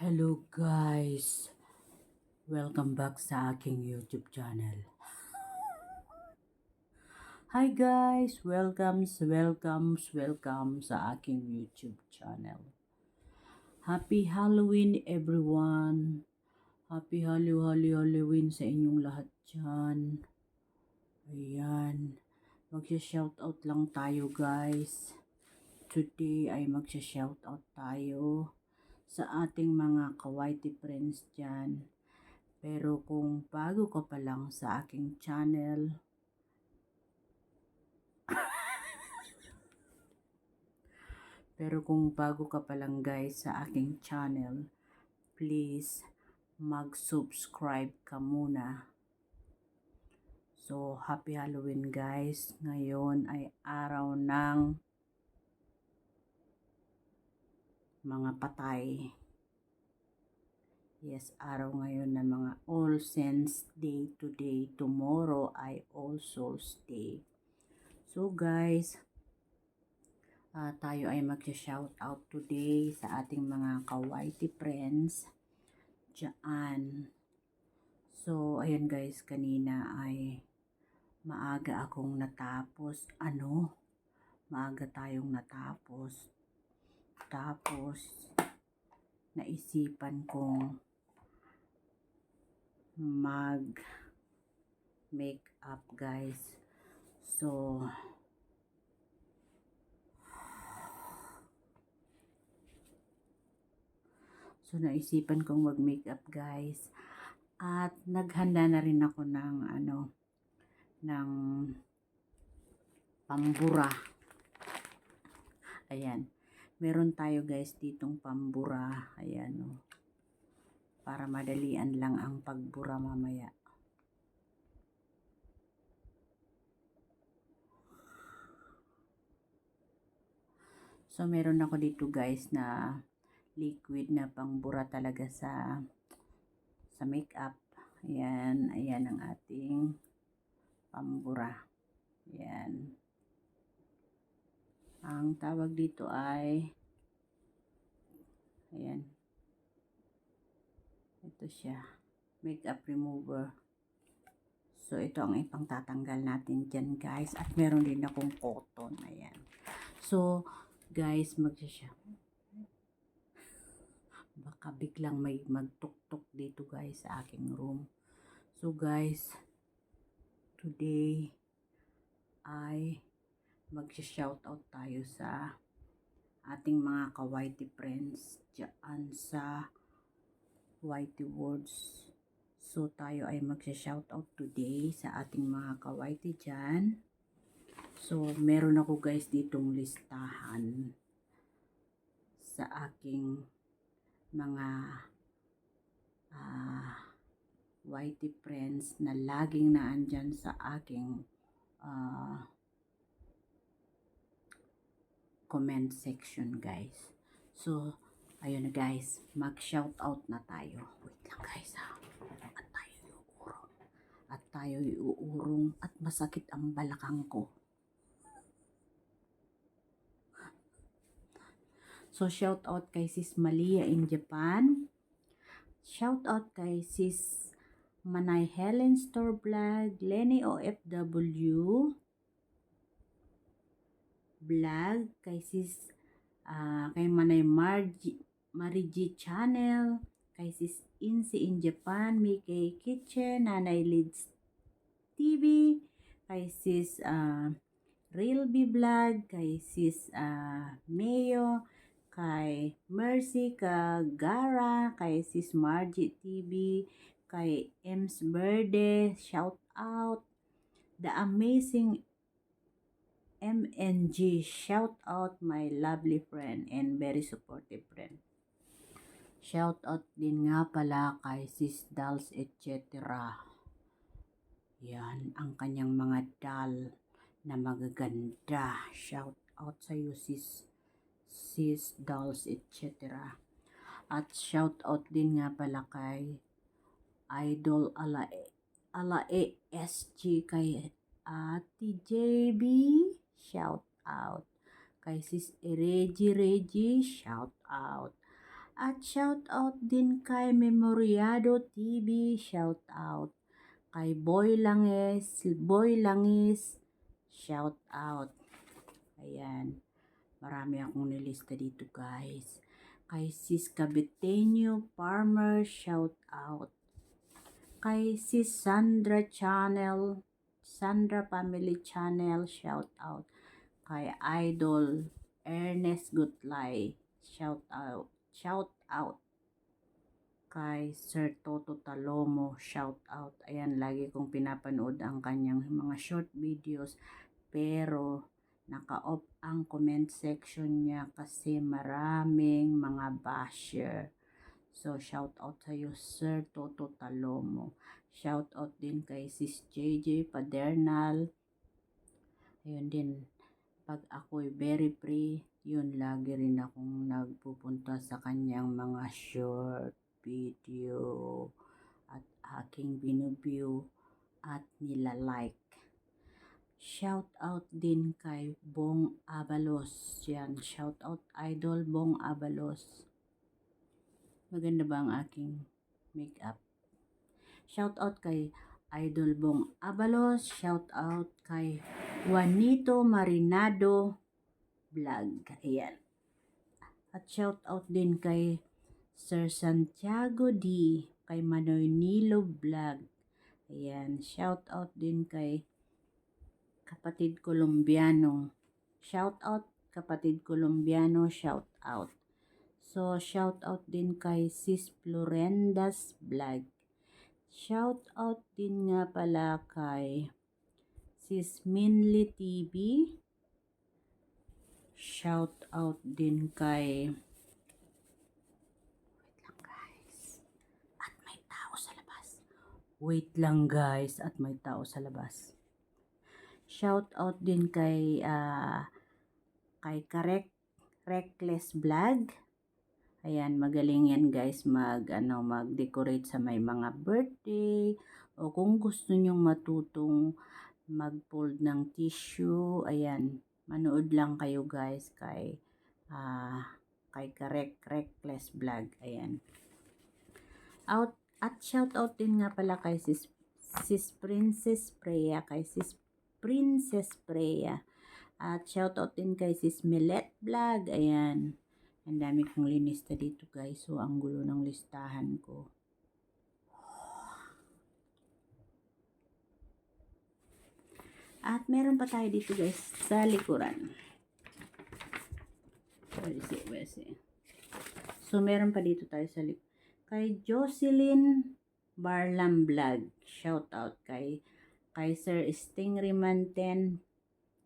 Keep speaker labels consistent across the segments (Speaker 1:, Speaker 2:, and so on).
Speaker 1: Hello guys! Welcome back sa aking YouTube channel. Hi guys! Welcome sa aking YouTube channel. Happy Halloween everyone! Happy Halloween sa inyong lahat dyan. Ayan. Magsha-shoutout lang tayo guys. Today ay magsha-shoutout tayo sa ating mga kawaiti friends dyan. Pero kung bago ka pa lang sa aking channel, guys sa aking channel, please mag-subscribe ka muna. So, happy Halloween guys. Ngayon ay araw ng mga patay. Yes, araw ngayon ng mga All Saints Day today. Tomorrow ay All Souls Day. So guys, tayo ay mag-shoutout today sa ating mga kawaiti friends dyan. So, ayan guys, kanina ay maaga akong natapos. Maaga tayong natapos. Tapos, naisipan kong mag-makeup guys. So, naisipan kong mag-makeup guys. At naghanda na rin ako ng ng pambura. Ayan. Meron tayo guys ditong pambura. Ayan para madalian lang ang pagbura mamaya. So, meron ako dito guys na liquid na pangbura talaga sa makeup. Ayan ang ating pambura. Ayan. Ang tawag dito ay, ayan. Ito siya. Makeup remover. So, ito ang ipangtatanggal natin dyan guys. At meron din akong cotton. Ayan. So, guys, baka biglang may magtuktok dito guys sa aking room. So guys, today ay magsha-shoutout tayo sa ating mga kawaiti friends dyan sa Whitey Words. So tayo ay magsha-shoutout today sa ating mga kawaiti dyan. So meron ako guys ditong listahan sa aking mga whitey friends na laging naandyan sa aking comment section guys. So, ayun na guys, mag-shoutout na tayo. Wait lang guys ha. At tayo iuurong at masakit ang balakang ko. So, shoutout kay Sis Malia in Japan. Shoutout kay Sis Manay Helen Store Vlog, Lenny OFW Vlog, kay Sis kay Manay Marigi Channel, kay Sis Insi in Japan, Mickey Kitchen, Nanay Lids TV, kay Sis Real B Vlog, kay Sis Mayo, kay Mercy Kagara, kay Sis Margie TV, kay Ems Verde, shout out, The Amazing MNG, shout out my lovely friend and very supportive friend. Shout out din nga pala kay Sis Dolls etc. Yan ang kanyang mga doll na magaganda. Shout out sa iyo Sis Dolls etc. At shout out din nga pala kay Idol Alae SG, kay Ate JB, shout out. Kay Sis Reggie, shout out. At shout out din kay Memoriado TV, shout out. Kay Boy Langis, shout out. Ayan, marami akong nilista dito guys. Kay Sis Cabiteño Farmer, shout out. Kay Sis Sandra Family Channel, shout out. Kay Idol Ernest Gutlay, shout out. Shout out. Kay Sir Toto Talomo, shout out. Ayan, lagi kong pinapanood ang kanyang mga short videos. Pero, naka-off ang comment section niya kasi maraming mga basher. So, shout out sa iyo, Sir Toto Talomo. Shout out din kay Sis JJ Padernal. Ayun din, pag ako'y very free, yun lagi rin akong nagpupunta sa kanyang mga short video at aking binuview at nila-like. Shout out din kay Bong Abalos. Yan, shout out Idol Bong Abalos. Maganda ba ang aking makeup? Shout out kay Idol Bong Abalos. Shout out kay Juanito Marinado Vlog. Ayan. At shout out din kay Sir Santiago D. Kay Manoy Nilo Vlog. Ayan. Shout out din kay Kapatid Colombiano. Shout out Kapatid Colombiano. Shout out. So, shout out din kay Sis Florendas Vlog. Shout out din nga pala kay Sis Minli TV. Shout out din kay Wait lang guys, at may tao sa labas. Shout out din kay Reckless Vlog. Ayan, magaling yan guys mag-decorate sa may mga birthday o kung gusto nyong matutong mag-fold ng tissue. Ayan, manood lang kayo guys kay Reckless Vlog. Ayan. At shout out din nga pala kay Sis Princess Freya, At shout out din kay Sis Millet Vlog. Ayan. Ang dami kong linista dito guys. So, ang gulo ng listahan ko. At meron pa tayo dito guys sa likuran. Where is it? So, meron pa dito tayo sa likuran. Kay Jocelyn Barlam Vlog. Shout out kay Sir Stingriman 10.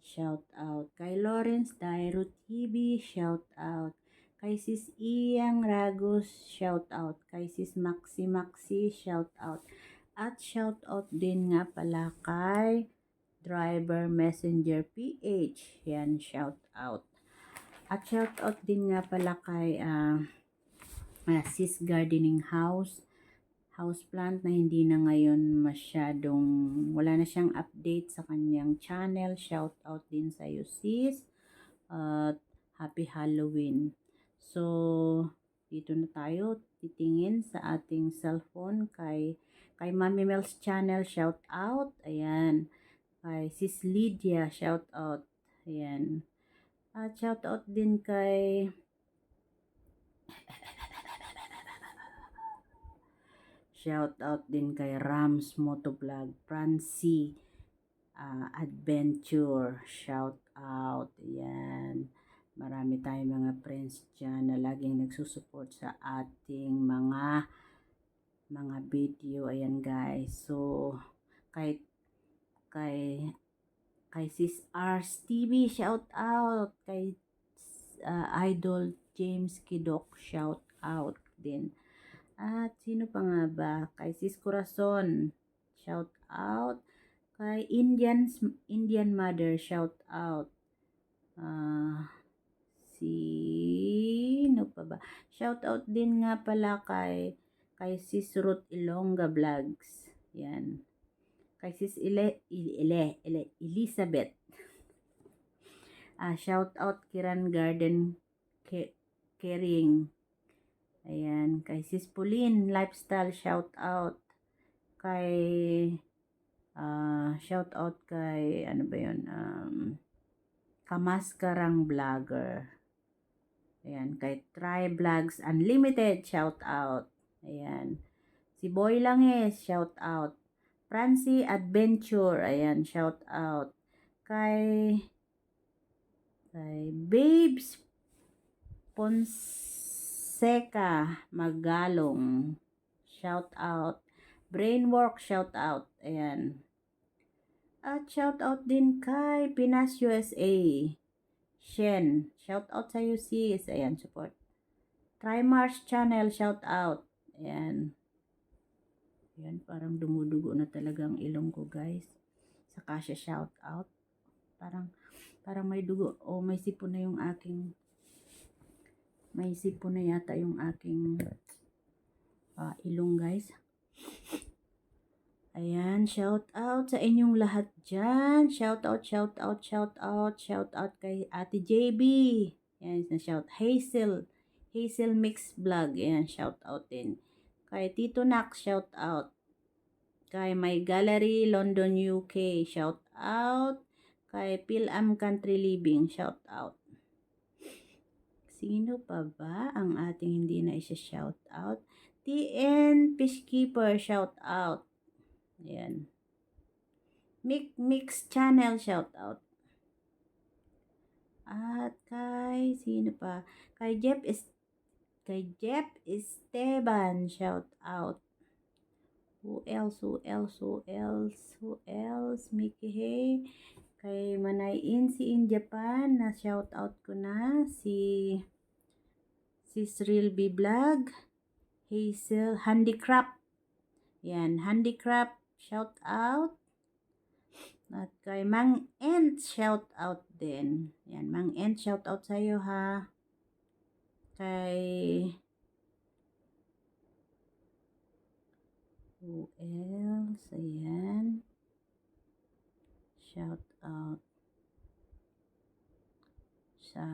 Speaker 1: Shout out. Kay Lawrence Dairo TV. Shout out. Kay Sis Iyang Ragos, shout out. Kay Sis Maxi, shout out. At shout out din nga pala kay Driver Messenger PH. Yan, shout out. At shout out din nga pala kay Sis Gardening Houseplant na hindi na ngayon masyadong, wala na siyang update sa kanyang channel. Shout out din sa iyo sis. At happy Halloween. So, dito na tayo titingin sa ating cellphone kay Mami Mel's channel, shout out. Ayan. Kay Sis Lydia, shout out. Ayan. At shout out din kay Rams Motovlog, Francie Adventure, shout out. Ayan. Marami tayong mga friends dyan na laging nagsusupport sa ating mga video. Ayan guys. So, kay Sis Ars TV, shout out. Kay Idol James Kidok, shout out din. At sino pa nga ba? Kay Sis Corazon, shout out. Kay Indian Mother, shout out. Sino pa ba? Shout out din nga pala kay Sis Ruth Ilongga Vlogs. Yan. Kay Sis Elizabeth. Shout out Kiran Garden Caring. Ayan, kay Sis Pauline Lifestyle, shout out. Kay, shout out kay, ano ba yun, Kamaskarang Vlogger. Ayan, kay Try Vlogs Unlimited, shout out. Ayan, si Boy Langis, shout out. Francie Adventure, ayan, shout out. Kay Babes Fonseca Magalong, shout out. Brainwork, shout out. Ayan. At shout out din kay Pinas USA. Shen, shout out sa iyo sis. Ayan, support. Trimars Channel, shout out. Ayan. Ayan, parang dumudugo na talaga ang ilong ko, guys. Saka siya shout out. Parang may dugo o may sipon na yung aking yata yung aking ilong, guys. Ayan, shout out sa inyong lahat dyan. Shout out kay Ate JB. Ayan, na-shout. Hazel Mix Vlog. Ayan, shout out din. Kay Tito Nax, shout out. Kay My Gallery, London, UK, shout out. Kay Pilam Country Living, shout out. Sino pa ba ang ating hindi na isa-shout out? TN Peacekeeper, shout out. Ayan. Mix Channel, shout out. At kay sino pa? Kay Jeff Esteban, shout out. Who else? Mickey Hey. Kay Manay Insi in Japan, na shout out ko na. Si Sril B Vlog. Hazel Handicraft. Yan, Handicraft, shout out. At kay Mang Ent, shout out din. Yan, Mang Ent, shout out sa iyo ha. Kay who else? Ayan. Shout out sa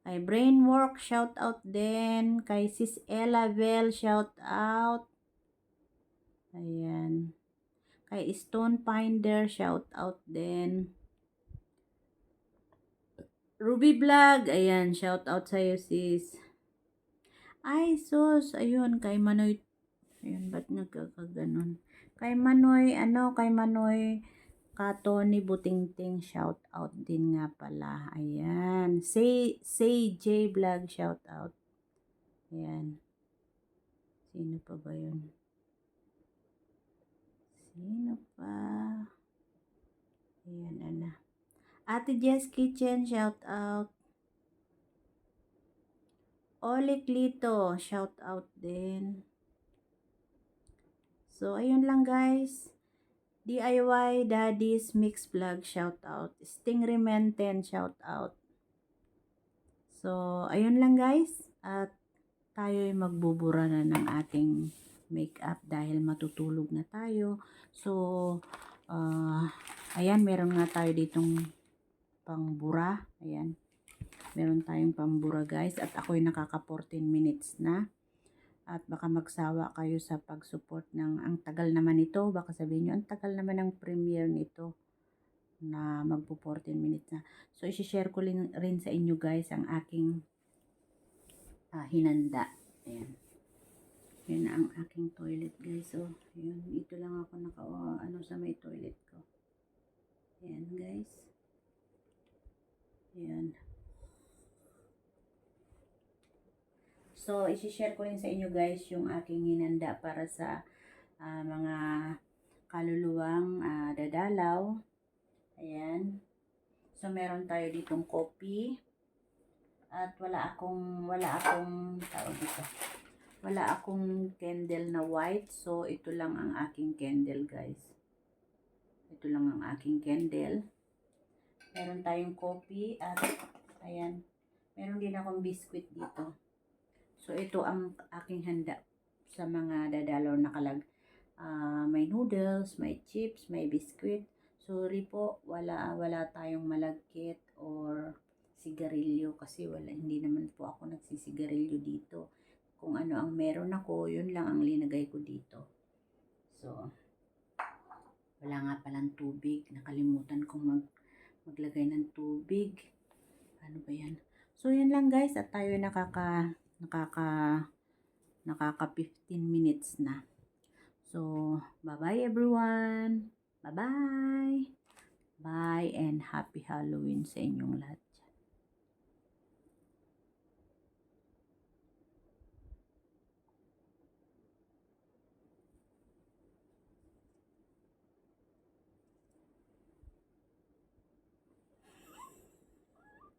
Speaker 1: kay Brainwork, shout out din. Kay Sis Ella Bell, shout out. Ayan. Kay Stone Finder, shout out din. Ruby Vlog, ayan, shout out sa iyo sis. Ay sus, ayun, kay Manoy. Ayun, ba't nagkakaganon? Kay Manoy Katoni Butingting, shout out din nga pala. Ayan. Say J Vlog, shout out. Ayan. Sino pa ba yun? Sino pa? Ayan, ana. Ate Jess Kitchen, shout out. Olik Lito, shout out din. So, ayun lang guys. DIY Daddy's Mix Vlog, shout out. Stingray Menten, shout out. So, ayun lang guys. At tayo'y magbubura na ng ating makeup dahil matutulog na tayo. So, ayan, meron nga tayo ditong pangbura. Ayan. Meron tayong pambura guys. At ako'y nakaka 14 minutes na. At baka magsawa kayo sa pag-support ng ang tagal naman ito. Baka sabihin nyo, ang tagal naman ng premiere nito na magpo 14 minutes na. So, isi-share ko rin sa inyo guys ang aking hinanda. Ayan. Yan ang aking toilet guys. So, yun. Ito lang ako sa may toilet ko. Ayan guys. Ayan. So, isi-share ko rin sa inyo guys yung aking hinanda para sa mga kaluluwang dadalaw. Ayan. So, meron tayo ditong coffee. At wala akong candle na white. So, ito lang ang aking candle guys. Ito lang ang aking candle. Meron tayong coffee at ayan. Meron din akong biscuit dito. So, ito ang aking handa sa mga dadalaw na may noodles, may chips, may biscuit. Sorry po, wala tayong malagkit or sigarilyo kasi hindi naman po ako nagsisigarilyo dito. kung ano ang meron ako, yun lang ang linagay ko dito. So, wala nga palang tubig. Nakalimutan kong maglagay ng tubig. Ano ba yan? So, yan lang guys. At tayo nakaka 15 minutes na. So, bye-bye everyone. Bye-bye. Bye and happy Halloween sa inyong lahat.